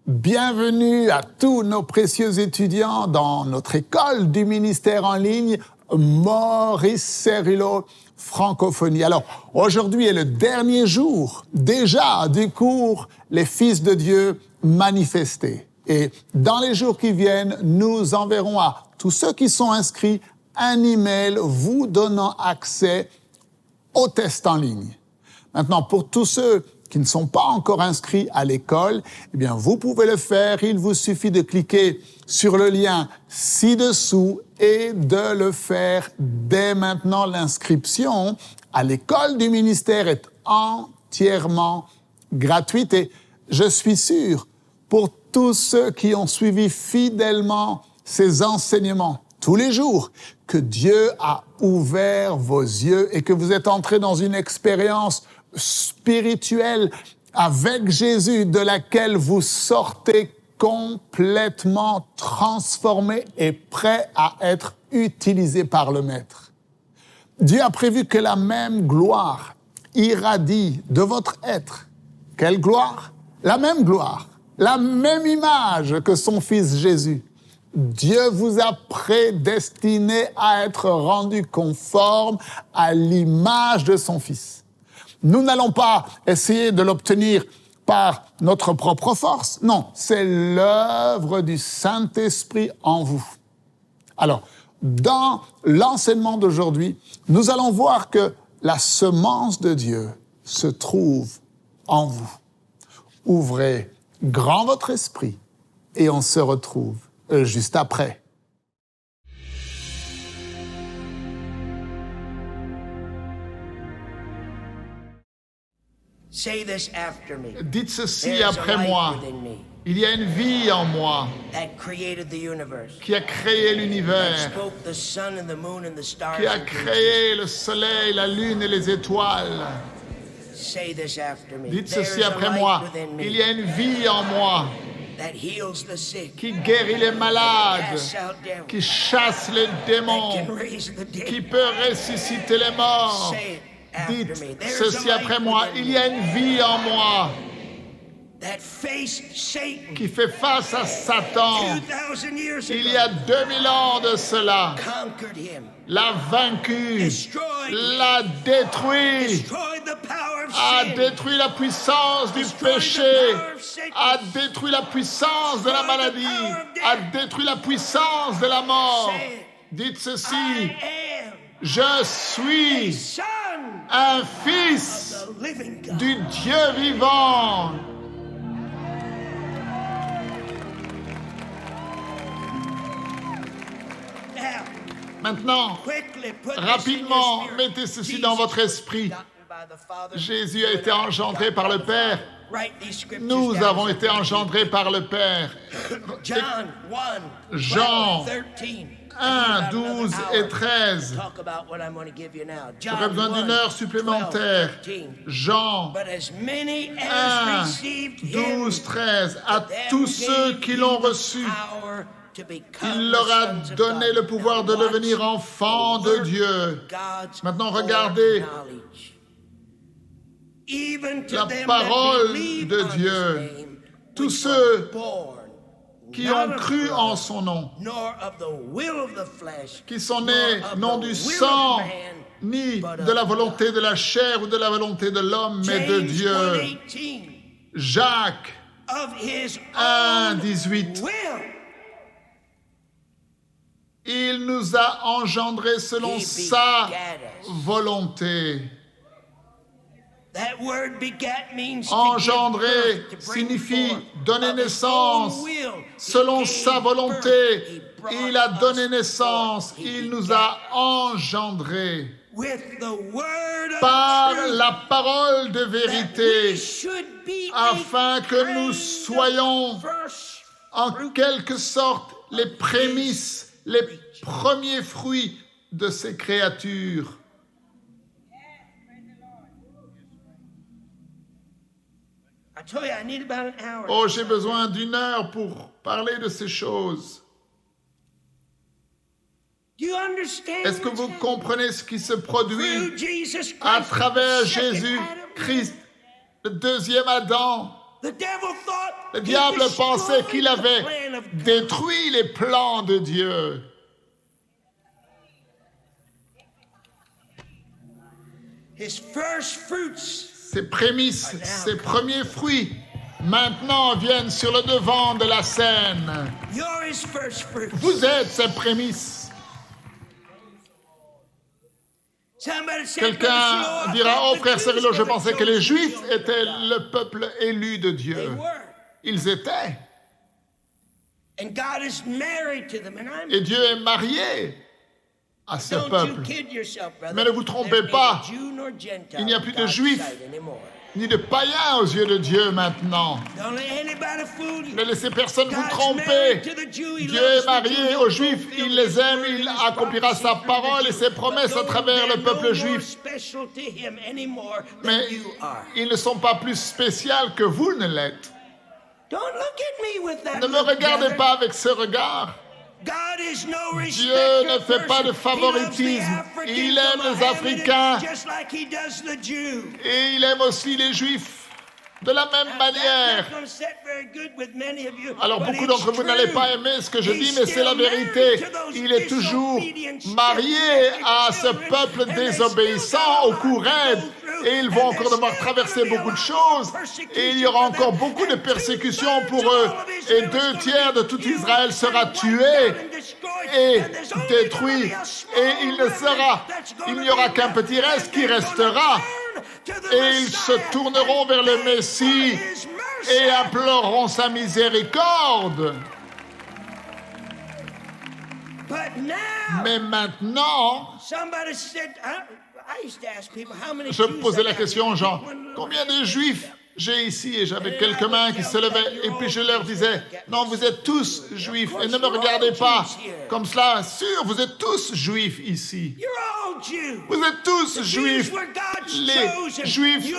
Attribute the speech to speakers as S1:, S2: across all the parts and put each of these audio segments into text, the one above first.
S1: Bienvenue à tous nos précieux étudiants dans notre école du ministère en ligne Maurice Cerullo Francophonie. Alors, aujourd'hui est le dernier jour déjà du cours Les Fils de Dieu manifestés. Et dans les jours qui viennent, nous enverrons à tous ceux qui sont inscrits un email vous donnant accès au test en ligne. Maintenant, pour tous ceux qui ne sont pas encore inscrits à l'école, eh bien, vous pouvez le faire. Il vous suffit de cliquer sur le lien ci-dessous et de le faire dès maintenant. L'inscription à l'école du ministère est entièrement gratuite et je suis sûr, pour tous ceux qui ont suivi fidèlement ces enseignements tous les jours, que Dieu a ouvert vos yeux et que vous êtes entrés dans une expérience spirituelle avec Jésus de laquelle vous sortez complètement transformé et prêt à être utilisé par le Maître. Dieu a prévu que la même gloire irradie de votre être. Quelle gloire? La même gloire, la même image que son Fils Jésus. Dieu vous a prédestiné à être rendu conforme à l'image de son Fils. Nous n'allons pas essayer de l'obtenir par notre propre force. Non, c'est l'œuvre du Saint-Esprit en vous. Alors, dans l'enseignement d'aujourd'hui, nous allons voir que la semence de Dieu se trouve en vous. Ouvrez grand votre esprit et on se retrouve juste après.
S2: Dites ceci après moi. Il y a une vie en moi qui a créé l'univers, qui a créé le soleil, la lune et les étoiles. Dites ceci après moi. Il y a une vie en moi qui guérit les malades, qui chasse les démons, qui peut ressusciter les morts. Dites ceci après moi. Il y a une vie en moi qui fait face à Satan. Il y a 2000 ans de cela, l'a vaincu, l'a détruit, a détruit la puissance du péché, a détruit la puissance de la maladie, a détruit la puissance de la mort. Dites ceci. Je suis un fils du Dieu vivant. Maintenant, rapidement, mettez ceci dans votre esprit. Jésus a été engendré par le Père. Nous avons été engendrés par le Père. Jean 1, 12 et 13. J'aurais besoin d'une heure supplémentaire. Jean 1, 12, 13. À tous ceux qui l'ont reçu, il leur a donné le pouvoir de devenir enfants de Dieu. Maintenant, regardez la parole de Dieu. Tous ceux qui ont cru en son nom, qui sont nés non du sang, ni de la volonté de la chair ou de la volonté de l'homme, mais de Dieu. Jacques 1, 18. Il nous a engendrés selon sa volonté. Engendrer signifie donner naissance selon sa volonté. Il a donné naissance, il nous a engendrés par la parole de vérité, afin que nous soyons en quelque sorte les prémices, les premiers fruits de ces créatures. Oh, j'ai besoin d'une heure pour parler de ces choses. Est-ce que vous comprenez ce qui se produit à travers Jésus-Christ, le deuxième Adam?
S1: Le diable pensait qu'il avait détruit les plans de Dieu. Ses prémices, ses premiers fruits, maintenant viennent sur le devant de la scène. Vous êtes ses prémices. Quelqu'un dira, oh frère Cyrilo, je pensais que les Juifs étaient le peuple élu de Dieu. Ils étaient. Et Dieu est marié à ce peuple. Mais ne vous trompez pas, il n'y a plus de Juifs ni de païens aux yeux de Dieu maintenant. Ne laissez personne vous tromper. Dieu est marié aux Juifs, il les aime, il accomplira sa parole et ses promesses à travers le peuple juif. Mais ils ne sont pas plus spéciaux que vous ne l'êtes. Ne me regardez pas avec ce regard. Dieu ne fait pas de favoritisme. Il aime les Africains et il aime aussi les Juifs de la même manière. Alors beaucoup d'entre vous n'allez pas aimer ce que je dis, mais c'est la vérité. Il est toujours marié à ce peuple désobéissant au cou raide. Et ils vont encore devoir traverser beaucoup de choses. Et il y aura encore beaucoup de persécutions pour eux. Et 2/3 de tout Israël sera tué et détruit. Et il n'y aura qu'un petit reste qui restera. Et ils se tourneront vers le Messie et imploreront sa miséricorde. Mais maintenant, je posais la question aux gens, combien de Juifs j'ai ici? Et j'avais quelques mains qui se levaient. Et puis je leur disais, non, vous êtes tous Juifs. Et ne me regardez pas comme cela. Sûr, vous êtes tous Juifs ici. Vous êtes tous Juifs. Les Juifs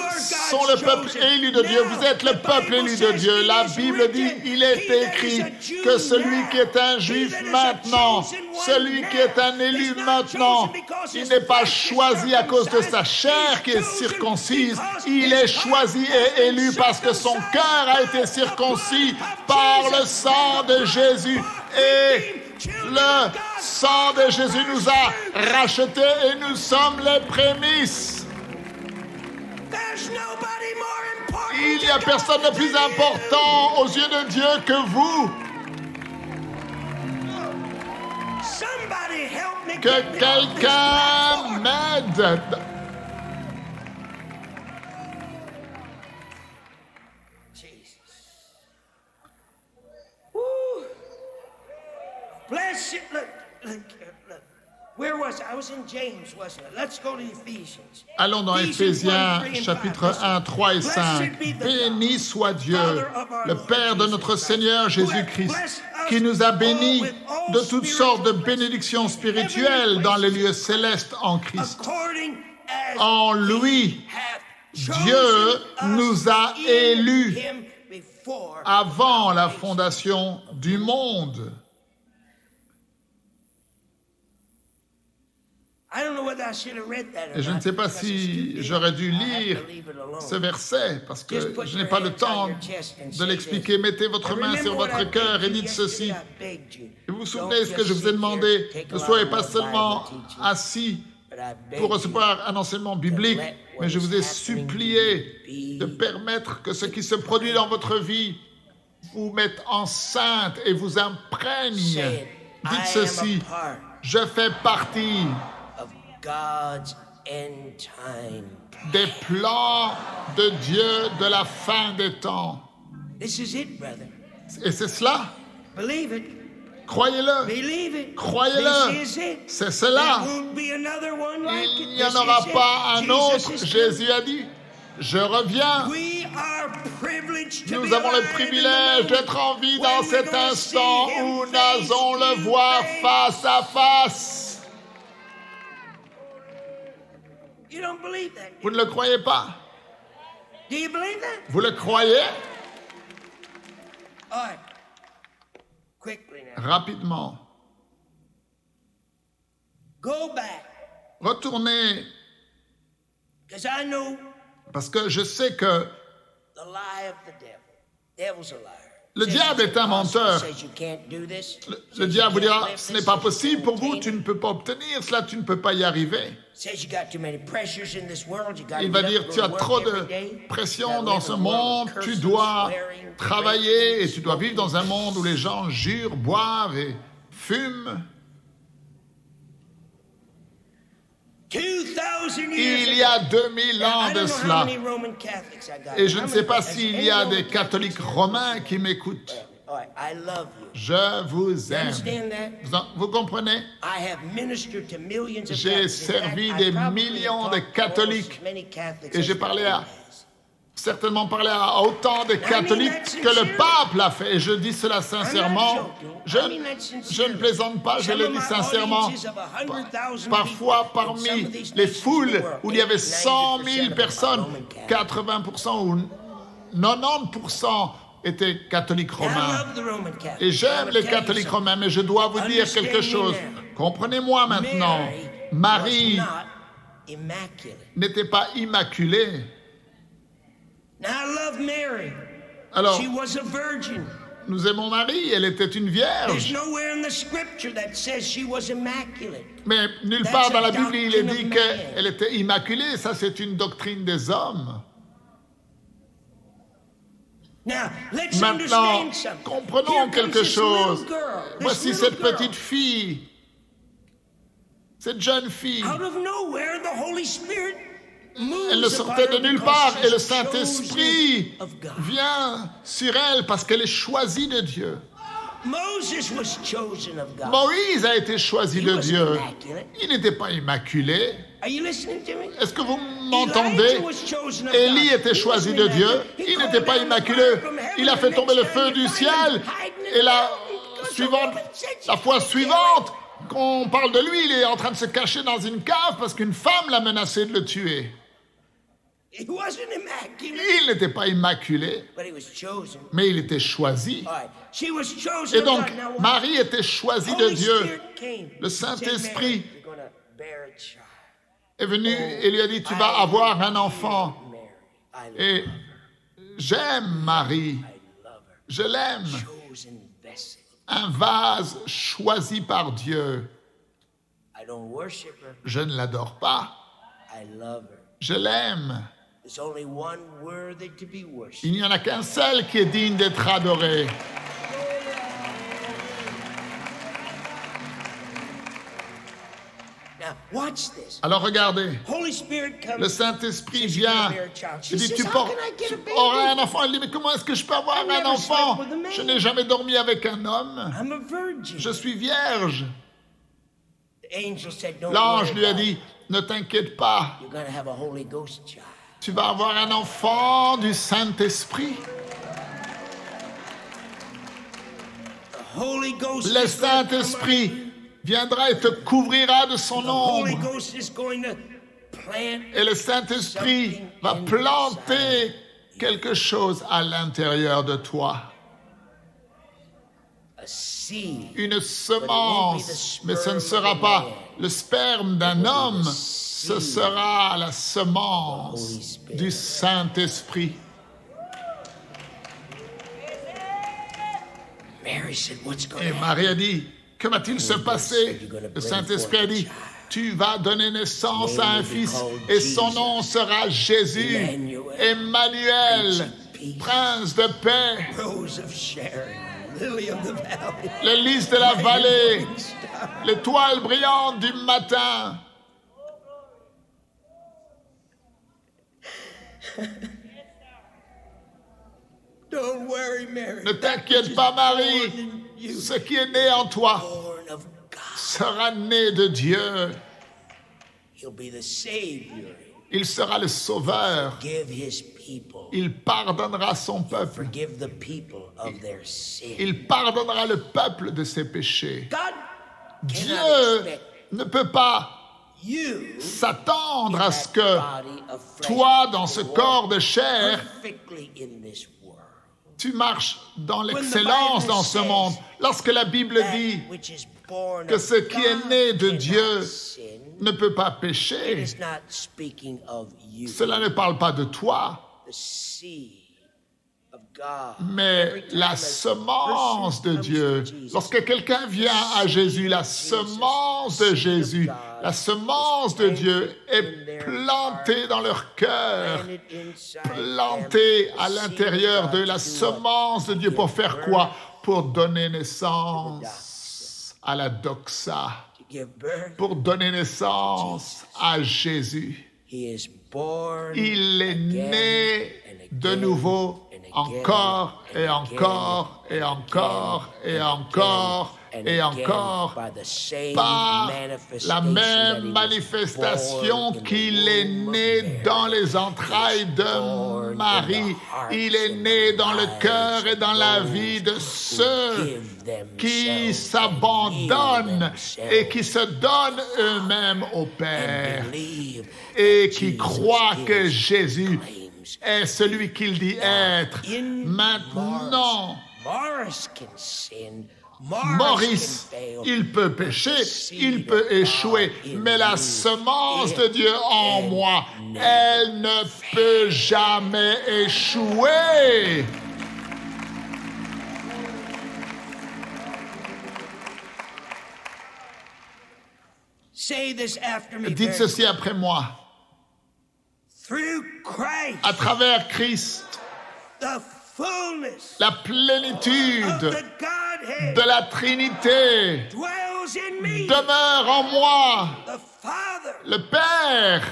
S1: sont le peuple élu de Dieu. Vous êtes le peuple élu de Dieu. La Bible dit, il est écrit que celui qui est un Juif maintenant, celui qui est un élu maintenant, il n'est pas choisi à cause de sa chair qui est circoncise. Il est choisi et élu parce que son cœur a été circoncis par le sang de Jésus. Et le sang de Jésus nous a rachetés et nous sommes les prémices. Il n'y a personne de plus important aux yeux de Dieu que vous. Que quelqu'un m'aide.
S2: Bless it. Look. Where was I? I was in James, wasn't it? Let's go to Ephesians.
S1: Allons dans Éphésiens, chapitre 1, 3 et 5. Béni soit Dieu, le Père de notre Seigneur Jésus-Christ, qui nous a bénis de toutes sortes de bénédictions spirituelles dans les lieux célestes en Christ. En lui, Dieu nous a élus avant la fondation du monde. Et je ne sais pas si j'aurais dû lire ce verset, parce que je n'ai pas le temps de l'expliquer. Mettez votre main sur votre cœur et dites ceci. Et vous vous souvenez ce que je vous ai demandé? Ne soyez pas seulement assis pour recevoir un enseignement biblique, mais je vous ai supplié de permettre que ce qui se produit dans votre vie vous mette enceinte et vous imprègne. Dites ceci, je fais partie des plans de Dieu de la fin des temps. Et c'est cela. Croyez-le. Croyez-le. C'est cela. Il n'y en aura pas un autre. Jésus a dit, je reviens. Nous avons le privilège d'être en vie dans cet instant où nous allons le voir face à face. Vous ne le croyez pas? Vous le croyez? Rapidement. Retournez. Parce que je sais que Le diable est un menteur. Le diable vous dira, ce n'est pas possible pour vous, tu ne peux pas obtenir cela, tu ne peux pas y arriver. Il va dire, tu as trop de pression dans ce monde, tu dois travailler et tu dois vivre dans un monde où les gens jurent, boivent et fument. Il y a 2000 ans de cela. Et je ne sais pas s'il y a des catholiques romains qui m'écoutent. Je vous aime. Vous comprenez? J'ai servi des millions de catholiques et j'ai certainement parlé à autant de catholiques que le pape l'a fait. Et je dis cela sincèrement. Je ne plaisante pas, je le dis sincèrement. Parfois, parmi les foules où il y avait 100 000 personnes, 80% ou 90% étaient catholiques romains. Et j'aime les catholiques romains, mais je dois vous dire quelque chose. Comprenez-moi maintenant. Marie n'était pas immaculée. Alors, nous aimons Marie, elle était une vierge. Mais nulle part dans la Bible il est dit qu'elle était immaculée. Ça, c'est une doctrine des hommes. Maintenant, comprenons quelque chose. Voici cette petite fille, cette jeune fille. Elle ne sortait de nulle part et le Saint-Esprit vient sur elle parce qu'elle est choisie de Dieu. Moïse a été choisi de Dieu. Il n'était pas immaculé. Est-ce que vous m'entendez? Élie était choisi de Dieu. Il n'était pas immaculé. Il a fait tomber le feu du ciel. Et la fois suivante, qu'on parle de lui, il est en train de se cacher dans une cave parce qu'une femme l'a menacé de le tuer. Il n'était pas immaculé, mais il était choisi. Et donc, Marie était choisie de Dieu. Le Saint-Esprit est venu et lui a dit, tu vas avoir un enfant. Et j'aime Marie. Je l'aime. Un vase choisi par Dieu. Je ne l'adore pas. Je l'aime. Il n'y en a qu'un seul qui est digne d'être adoré. Alors regardez, le Saint-Esprit vient, il dit, tu auras un enfant. Il dit, mais comment est-ce que je peux avoir un enfant? Je n'ai jamais dormi avec un homme. Je suis vierge. L'ange lui a dit, ne t'inquiète pas. Tu vas avoir un enfant du Saint-Esprit. Le Saint-Esprit viendra et te couvrira de son ombre. Et le Saint-Esprit va planter quelque chose à l'intérieur de toi. Une semence, mais ce ne sera pas le sperme d'un homme, ce sera la semence du Saint-Esprit. Et Marie a dit, que va-t-il se passer? Le Saint-Esprit a dit, tu vas donner naissance à un fils et son nom sera Jésus, Emmanuel, prince de paix. Le lys de la vallée, l'étoile brillante du matin. Ne t'inquiète pas, Marie. Ce qui est né en toi sera né de Dieu. Il sera le sauveur. Il pardonnera son peuple. Il pardonnera le peuple de ses péchés. Dieu ne peut pas s'attendre à ce que toi, dans ce corps de chair, tu marches dans l'excellence dans ce monde. Lorsque la Bible dit que ce qui est né de Dieu ne peut pas pécher, cela ne parle pas de toi. Mais la semence de Dieu, lorsque quelqu'un vient à Jésus, la semence de Jésus, la semence de Dieu est plantée dans leur cœur, plantée à l'intérieur de la semence de Dieu pour faire quoi? Pour donner naissance à la doxa, pour donner naissance à Jésus. Il est né de nouveau, encore et encore et encore et encore et encore, par la même manifestation qu'il est né dans les entrailles de Marie. Il est né dans le cœur et dans la vie de ceux qui s'abandonnent et qui se donnent eux-mêmes au Père et qui croient que Jésus est celui qu'il dit être. Maintenant, Maurice, il peut pécher, il peut échouer, mais la semence de Dieu en moi, elle ne peut jamais échouer. Dites ceci après moi. À travers Christ, la plénitude de la Trinité demeure en moi. Le Père,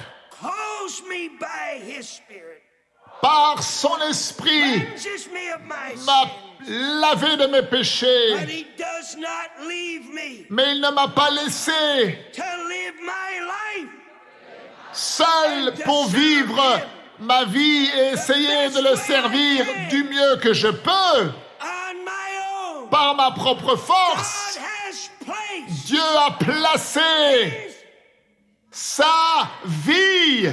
S1: par son esprit, m'a lavé de mes péchés, mais il ne m'a pas laissé seul pour vivre ma vie et essayer de le servir du mieux que je peux. Par ma propre force, Dieu a placé sa vie,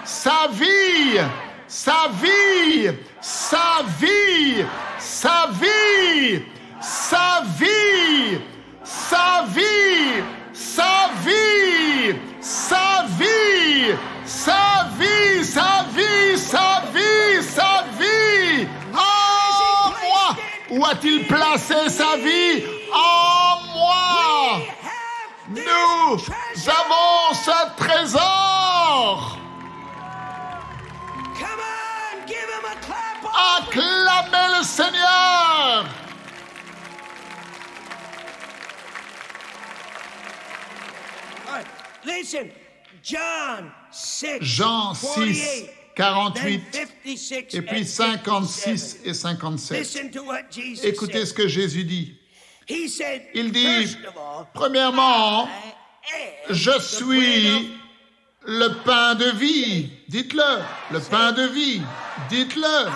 S1: sa vie, sa vie, sa vie, sa vie, sa vie, sa vie, sa vie, sa vie, sa vie, sa vie, sa vie, sa vie, en moi. Où a-t-il placé sa vie? En moi. Nous avons ce trésor. Acclamez le Seigneur.
S2: Listen,
S1: Jean 6, 48 et puis 56 et 57. Écoutez ce que Jésus dit. Il dit, premièrement, je suis le pain de vie. Dites-le, le pain de vie. Dites-le.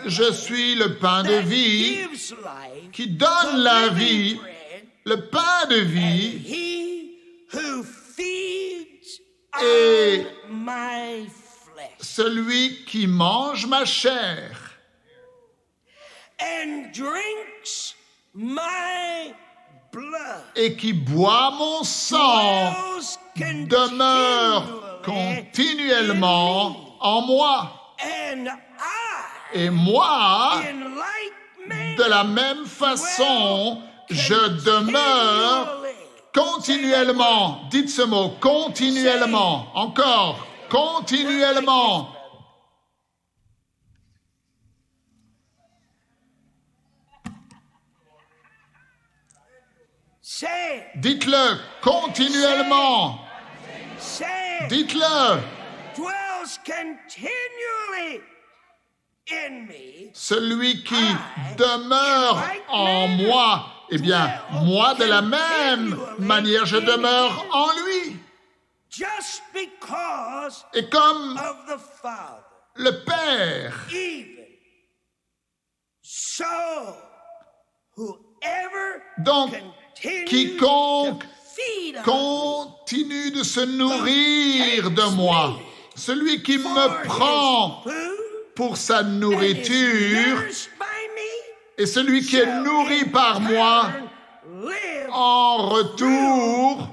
S1: Je suis le pain de vie qui donne la vie. Le pain de vie et celui qui mange ma chair et qui boit mon sang demeure continuellement en moi. Et moi, de la même façon, je demeure continuellement. Dites ce mot, continuellement. Encore, continuellement. Dites-le, continuellement. Dites-le. Celui qui demeure en moi, eh bien, moi, de la même manière, je demeure en lui. Et comme le Père, donc, quiconque continue de se nourrir de moi, celui qui me prend pour sa nourriture, et celui qui est nourri par moi, en retour,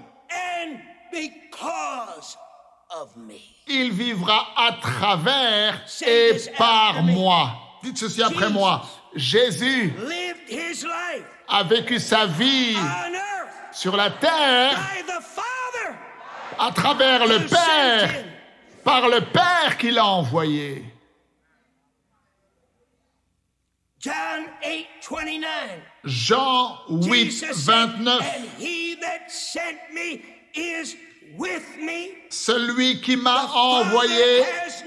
S1: il vivra à travers et par moi. Dites ceci après moi. Jésus
S2: lived his life
S1: a vécu sa vie
S2: on earth
S1: sur la terre
S2: by the Father
S1: à travers le
S2: who
S1: Père,
S2: sent him.
S1: par le Père qui l'a envoyé.
S2: John 8:29.
S1: Jean 8,
S2: Jesus said,
S1: 29.
S2: and he that sent me is with me.
S1: Celui qui m'a envoyé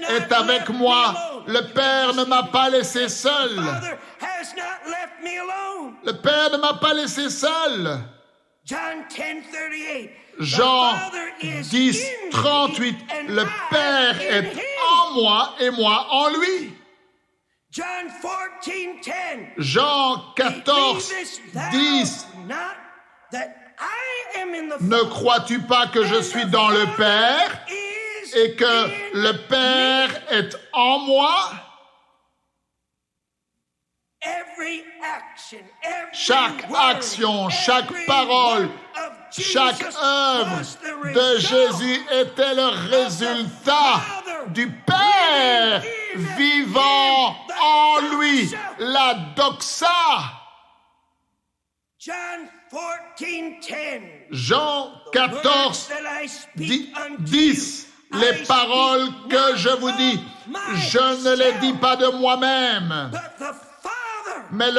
S1: est avec moi. Le Père ne m'a pas laissé seul.
S2: Father has not left me alone.
S1: Le Père ne m'a pas laissé seul.
S2: John 10:38.
S1: Jean
S2: The Father is
S1: 10,
S2: in
S1: 38.
S2: me, and
S1: Le
S2: I
S1: Père
S2: in
S1: est
S2: him.
S1: en moi et moi en lui.
S2: John 14:10.
S1: Jean 14,
S2: Believest thou
S1: 10.
S2: not that I am in the
S1: Ne
S2: Father,
S1: crois-tu pas que je
S2: and
S1: suis
S2: the
S1: dans le
S2: Father
S1: Père
S2: is
S1: et que
S2: in
S1: le Père
S2: me?
S1: est en moi?
S2: Every action, every
S1: Chaque
S2: word,
S1: action, chaque
S2: every
S1: parole,
S2: work of Jesus
S1: chaque œuvre
S2: was the
S1: de
S2: result
S1: Jésus était le résultat du Père vivant en lui, la doxa.
S2: John 14:10.
S1: Jean
S2: Words
S1: 14,
S2: that I speak unto
S1: 10.
S2: you,
S1: Les
S2: I
S1: paroles
S2: speak
S1: que
S2: not
S1: je vous dis,
S2: of
S1: je ne les dis
S2: myself,
S1: pas de moi-même,
S2: but the Father,
S1: mais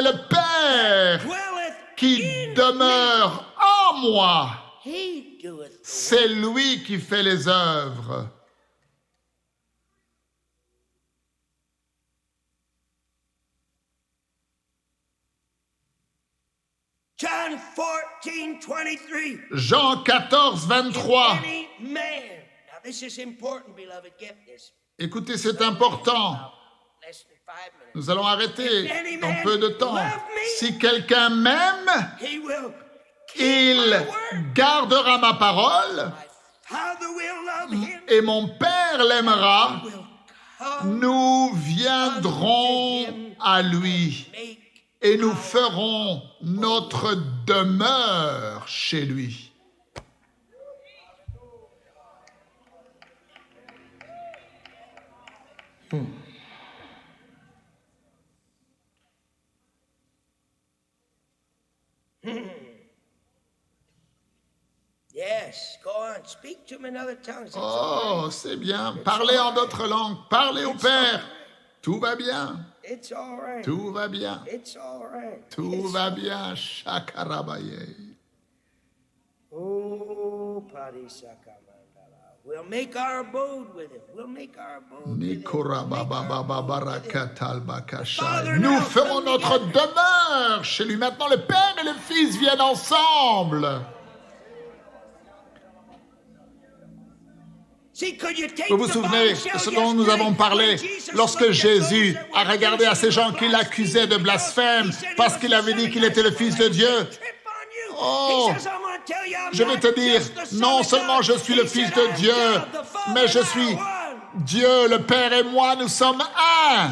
S1: le Père,
S2: dwelleth
S1: qui
S2: in
S1: demeure en moi,
S2: me. He doeth the
S1: c'est lui qui fait les œuvres.
S2: John 14:23.
S1: Jean 14, 23.
S2: Any man. Now this is important, beloved. Get this.
S1: Écoutez, c'est important.
S2: Less than 5 minutes.
S1: Nous allons arrêter dans peu de temps. Si quelqu'un m'aime,
S2: He will keep
S1: il
S2: my word.
S1: gardera ma parole
S2: My Father will love him.
S1: et mon Père l'aimera.
S2: Will come
S1: Nous viendrons à lui
S2: make
S1: et nous ferons notre demeure chez lui.
S2: Yes, go on. Speak to him in other tongues. It's
S1: Oh, c'est bien. Parlez en d'autres langues. Parlez au Père. Tout va bien.
S2: It's all right.
S1: Tout va bien.
S2: It's all right.
S1: Tout va bien. Shakarabaye.
S2: Oh, Parisakamandala. We'll make our abode with him. We'll make our abode with him.
S1: Nikorababababakatalbakashai. Nous ferons notre demeure chez lui. Maintenant, le Père et le Fils viennent ensemble. Vous vous souvenez de ce dont nous avons parlé lorsque Jésus a regardé à ces gens qui l'accusaient de blasphème parce qu'il avait dit qu'il était le Fils de Dieu. Oh, je vais te dire, non seulement je suis le Fils de Dieu, mais je suis Dieu, le Père et moi, nous sommes un.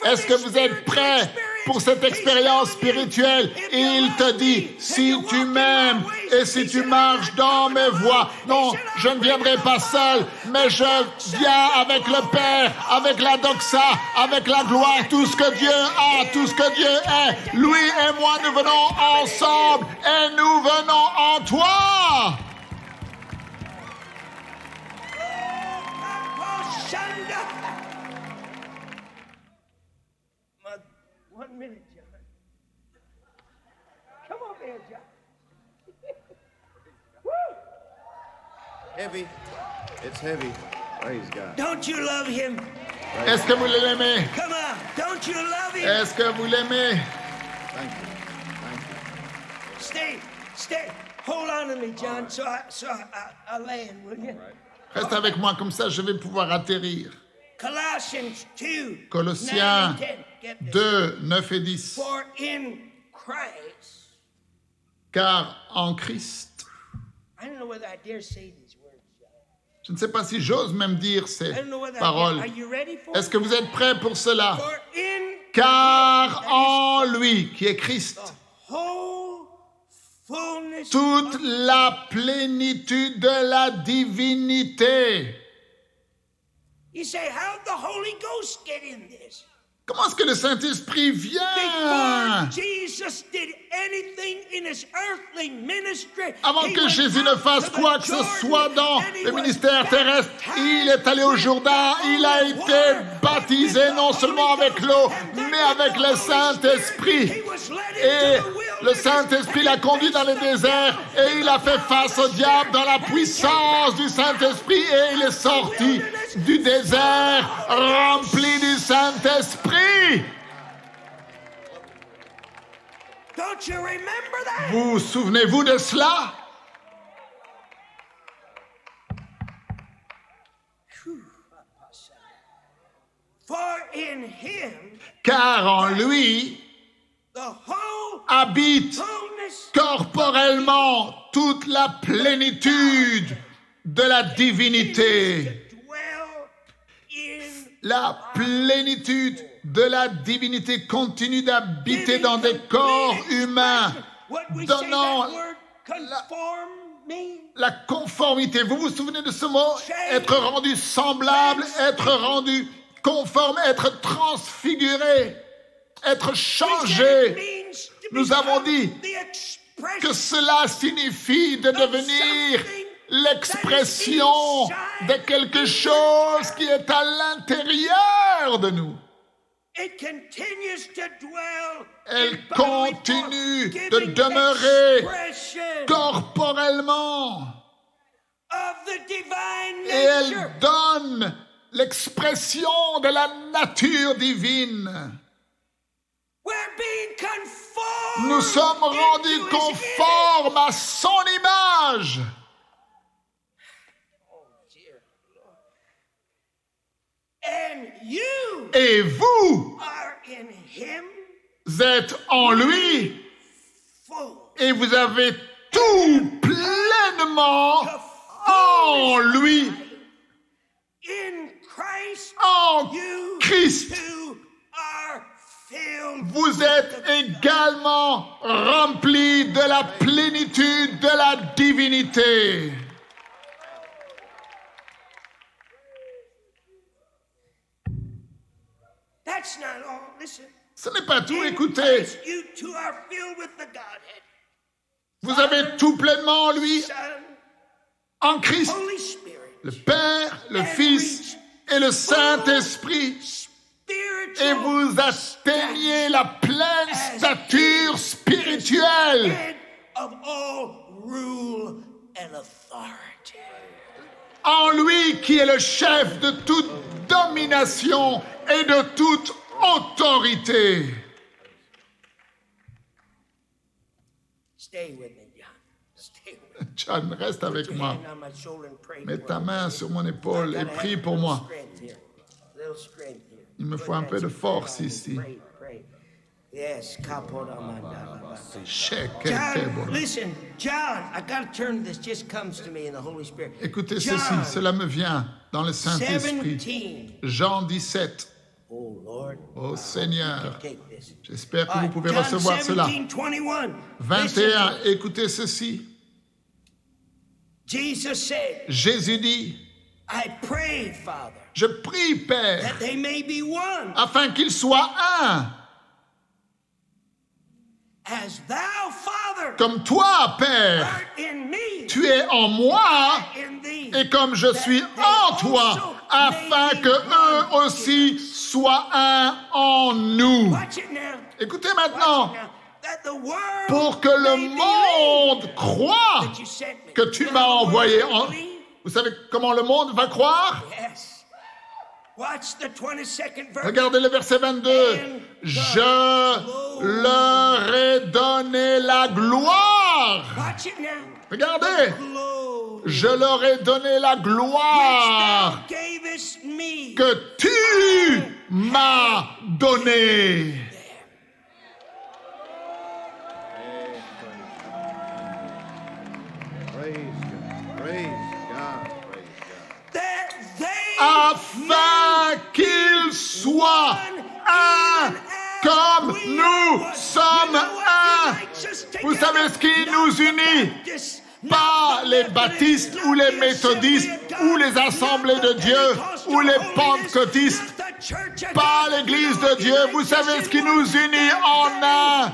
S1: Est-ce que vous êtes prêts pour cette expérience spirituelle? Il te dit, si tu m'aimes et si tu marches dans mes voies, non, je ne viendrai pas seul, mais je viens avec le Père, avec la doxa, avec la gloire, tout ce que Dieu a, tout ce que Dieu est. Lui et moi, nous venons ensemble et nous venons en toi.
S2: One minute, John. Come over here, John. Woo!
S3: Heavy. It's heavy. Praise God.
S2: Don't you love him?
S1: Est-ce que vous l'aimez?
S2: Come on. Don't you love him?
S1: Est-ce que vous l'aimez?
S3: Thank you. Thank you.
S2: Stay. Hold on to me, John, so I'll land, will you?
S1: Reste avec moi, comme ça je vais pouvoir atterrir.
S2: Colossians 2,
S1: Colossiens
S2: 9 and 10. Get this.
S1: 2, 9 et 10.
S2: For in Christ,
S1: Car en Christ,
S2: I don't know whether I dare say these words, John.
S1: je ne sais pas si j'ose même dire ces
S2: I don't know whether
S1: paroles.
S2: Are you ready for
S1: Est-ce que vous êtes prêts pour cela?
S2: For in
S1: Car
S2: Christ,
S1: en lui, qui est Christ,
S2: the whole fullness
S1: toute la plénitude de la divinité.
S2: You say, how'd the Holy Ghost get in this?
S1: Comment est-ce que le Saint-Esprit vient?
S2: Before Jesus did anything in his earthly ministry,
S1: Avant que Jésus ne fasse quoi que ce soit dans le ministère terrestre, il est allé au Jourdain, il a été baptisé non seulement avec l'eau, mais avec le Saint-Esprit. Et le Saint-Esprit l'a conduit dans le désert et il a fait face au diable dans la puissance du Saint-Esprit et il est sorti du désert rempli du Saint-Esprit.
S2: Don't you remember that?
S1: Vous souvenez-vous de cela?
S2: For in him,
S1: Car en lui
S2: the whole
S1: habite
S2: fullness
S1: corporellement toute la plénitude de la divinité.
S2: dwell in
S1: La plénitude de la divinité continue d'habiter dans des corps humains,
S2: what we say
S1: donnant
S2: that word conform me.
S1: la conformité. Vous vous souvenez de ce mot? Être rendu semblable, être rendu conforme, être transfiguré, être changé. Nous avons dit que cela signifie de devenir l'expression de quelque chose qui est à l'intérieur de nous. Elle continue de demeurer corporellement et elle donne l'expression de la nature divine. Nous sommes rendus conformes à son image. Et vous êtes en lui et vous avez tout pleinement en lui. En Christ, vous êtes également remplis de la plénitude de la divinité. Ce n'est pas tout, écoutez. Vous avez tout pleinement en lui, en Christ, le Père, le Fils et le Saint-Esprit. Et vous atteignez la pleine stature spirituelle. En lui qui est le chef de toute domination et de toute autorité. John, reste avec moi. Mets ta main sur mon épaule et prie pour moi. Il me faut un peu de force ici. Écoutez ceci, cela me vient dans le Saint-Esprit. Jean 17. Oh Seigneur, j'espère que vous pouvez recevoir cela. 21, écoutez ceci. Jésus dit, je prie, Père, afin qu'ils soient un. Comme toi, Père, tu es en moi et comme je suis en toi, afin que eux aussi soient un en nous. Écoutez maintenant, pour que le monde croie que tu m'as envoyé. Vous savez comment le monde va croire? Regardez le verset 22. Je leur ai donné la gloire. Regardez. Je leur ai donné la gloire que tu m'as donnée. Afin qu'ils soient un comme nous sommes un. Vous savez ce qui nous unit? Pas les baptistes ou les méthodistes ou les assemblées de Dieu ou les pentecôtistes. Pas l'Église de Dieu. Vous savez ce qui nous unit en un?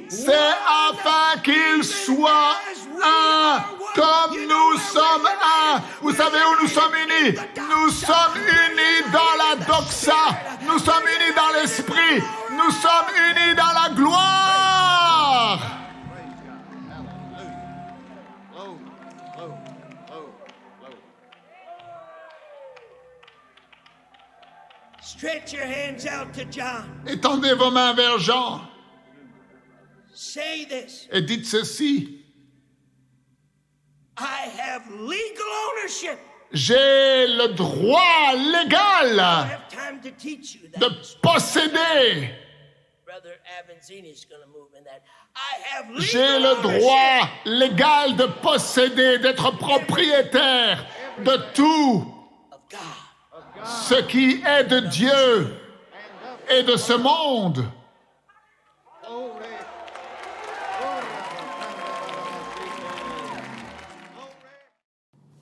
S1: C'est afin qu'ils soient un, comme nous sommes un. Vous savez où nous sommes unis? Nous sommes unis dans la doxa. Nous sommes unis dans l'esprit. Nous sommes unis dans la gloire.
S2: Stretch your hands out to John.
S1: Étendez vos mains vers Jean
S2: Say this.
S1: et dites ceci.
S2: I have legal ownership.
S1: J'ai le droit légal
S2: I have time to teach you that.
S1: de posséder.
S2: Brother Avanzini is going to move in that. I have legal
S1: J'ai le droit légal de posséder, d'être propriétaire de tout
S2: of God.
S1: ce qui est de Dieu et de ce monde.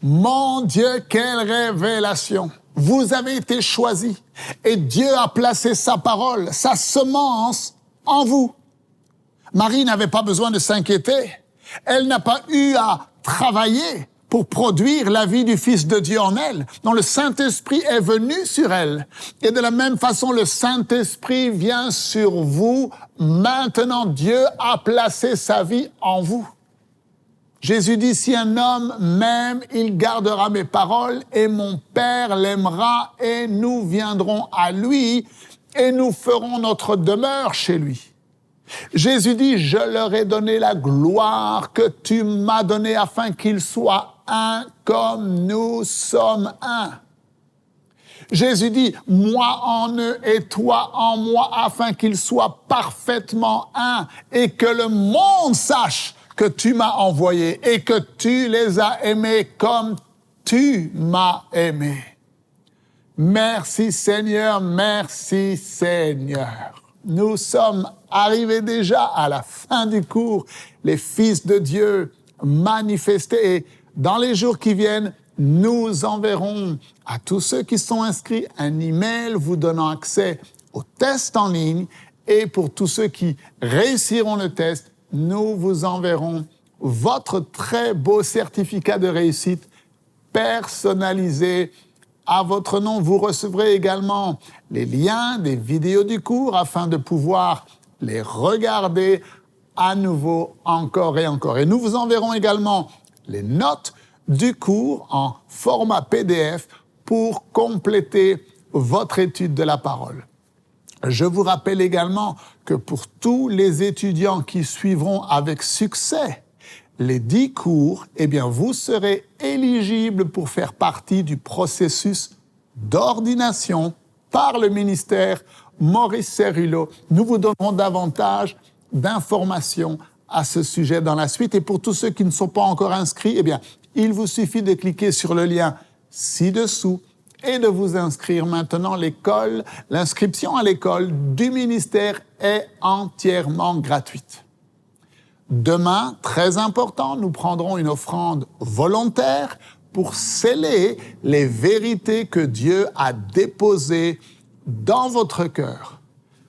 S1: Mon Dieu, quelle révélation! Vous avez été choisis et Dieu a placé sa parole, sa semence en vous. Marie n'avait pas besoin de s'inquiéter. Elle n'a pas eu à travailler pour produire la vie du Fils de Dieu en elle. Non, le Saint-Esprit est venu sur elle. Et de la même façon, le Saint-Esprit vient sur vous. Maintenant, Dieu a placé sa vie en vous. Jésus dit, si un homme m'aime, il gardera mes paroles et mon Père l'aimera et nous viendrons à lui et nous ferons notre demeure chez lui. Jésus dit, je leur ai donné la gloire que tu m'as donnée afin qu'ils soient un comme nous sommes un. Jésus dit, moi en eux et toi en moi afin qu'ils soient parfaitement un et que le monde sache que tu m'as envoyé et que tu les as aimés comme tu m'as aimé. Merci Seigneur, merci Seigneur. Nous sommes arrivés déjà à la fin du cours, les fils de Dieu manifestés. Et dans les jours qui viennent, nous enverrons à tous ceux qui sont inscrits un email vous donnant accès au test en ligne. Et pour tous ceux qui réussiront le test, nous vous enverrons votre très beau certificat de réussite personnalisé à votre nom. Vous recevrez également les liens des vidéos du cours afin de pouvoir les regarder à nouveau encore et encore. Et nous vous enverrons également les notes du cours en format PDF pour compléter votre étude de la parole. Je vous rappelle également que pour tous les étudiants qui suivront avec succès les 10 cours, eh bien, vous serez éligibles pour faire partie du processus d'ordination par le ministère Maurice Cerullo. Nous vous donnerons davantage d'informations à ce sujet dans la suite. Et pour tous ceux qui ne sont pas encore inscrits, eh bien, il vous suffit de cliquer sur le lien ci-dessous et de vous inscrire maintenant. L'inscription à l'école du ministère est entièrement gratuite. Demain, très important, nous prendrons une offrande volontaire pour sceller les vérités que Dieu a déposées dans votre cœur.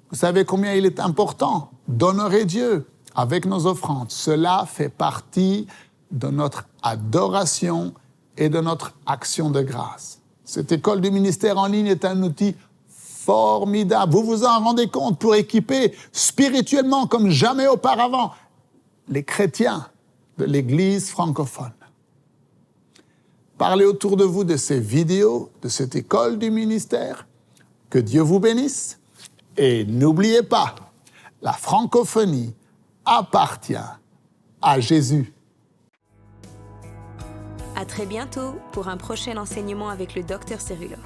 S1: Vous savez combien il est important d'honorer Dieu avec nos offrandes. Cela fait partie de notre adoration et de notre action de grâce. Cette école du ministère en ligne est un outil formidable. Vous vous en rendez compte pour équiper spirituellement comme jamais auparavant les chrétiens de l'Église francophone. Parlez autour de vous de ces vidéos, de cette école du ministère. Que Dieu vous bénisse. Et n'oubliez pas, la francophonie appartient à Jésus.
S4: À très bientôt pour un prochain enseignement avec le Dr Cerullo.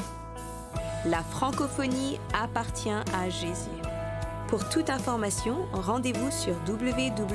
S4: La francophonie appartient à Jésus. Pour toute information, rendez-vous sur www.mcwe.fr.